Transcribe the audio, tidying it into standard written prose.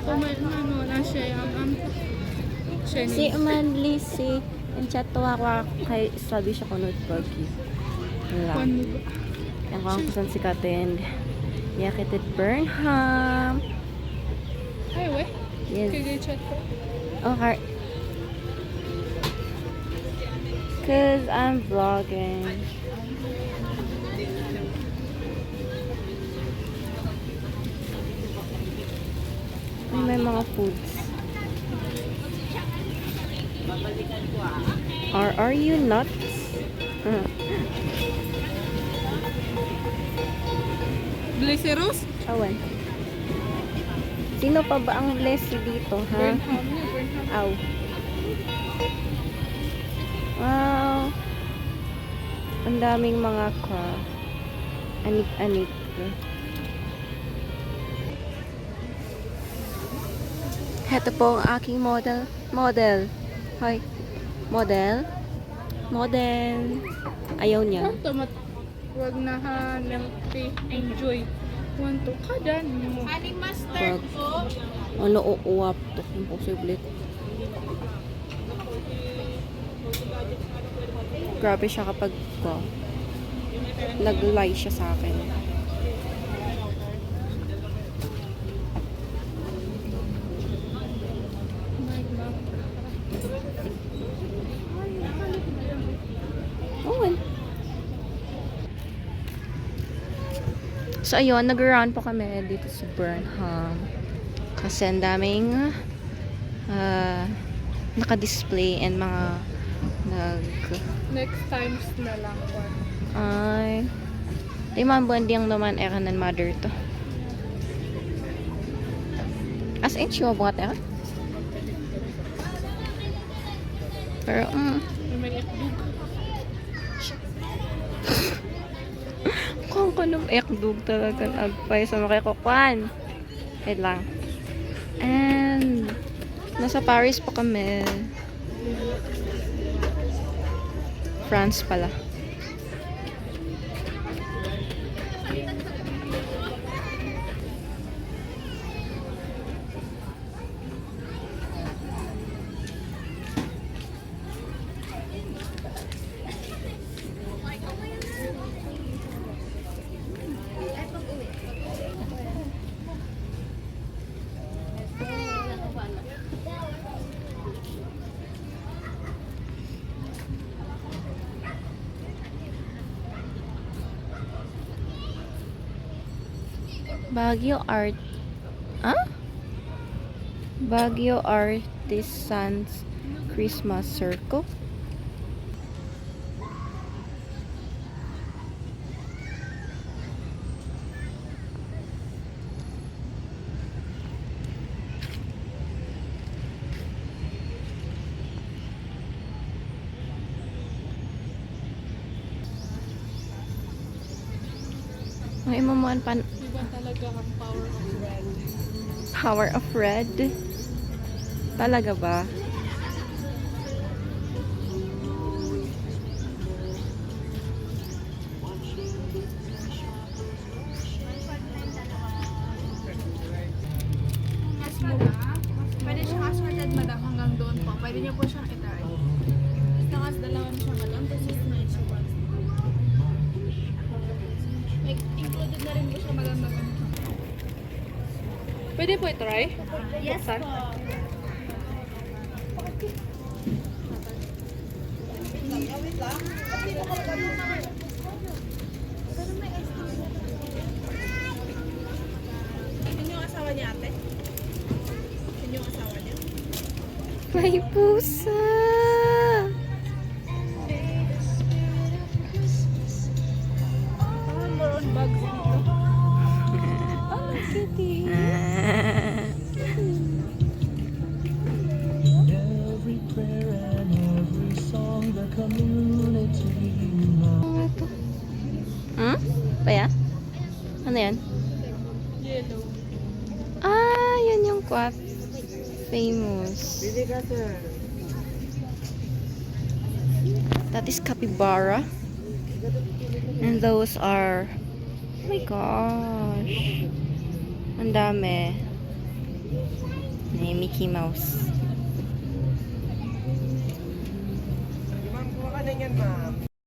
ano na siya Chinese. Si Manly, si ang chat to ako kay sabi siya kunod pagi. Wala. Kwan mo ba? Yang kung kusan si Katend. Yakitit Burnham. Ay, we. Yes. Kaya chat ko. Okay. Cause I'm vlogging. May mga foods. Are you nuts? Blesseros? Awan. Sino pa ba ang blessed dito, ha? Burnham niya, Burnham. Aw. Wow. Ang daming mga anik-anik. Heto po ang aking model. Hoy. Model. Ayaw niya. Tomat. Wag na ha. Enjoy. Want to. Kada mo. Aling mustard Wag. po. Ano uuwap to? Imposible. Grabe siya kapag nag-lie siya sa akin. So ayun, nag-run po kami dito sa Burnham. Kasi ang daming naka-display and mga Next times na lang. ay limang buwan diyang naman ng mother to. As in, siya bukat pero May ekdug. kung kanong ekdug talagang agpay sa makikukwan. Wait lang. And nasa Paris pa kami. France pala. Baguio Art. Baguio Artisans Christmas Circle. May mamuan pan Iba talaga ang power of red. Power of Red. Talaga ba? Mas mura. Pwede siya assorted, madam, hanggang doon po. Pwede niyo po siyang itry. Tapos dalawan siya madam. Tapos is na siya once. Like, included na rin po siya madam na ganito. Pwede po i-try? Yes Buksan? po. Yun yung asawa niya, ate? Yun yung asawa niya? May pusa! More on bags dito. Oh, kitty! Every prayer and every song, the community knows. Paya? Ano yan? Yellow. Yun yung famous. That is capybara. And those are, oh my gosh. Ang dami. Ni Mickey Mouse. Ma'am, kuha ka na yan, ma'am.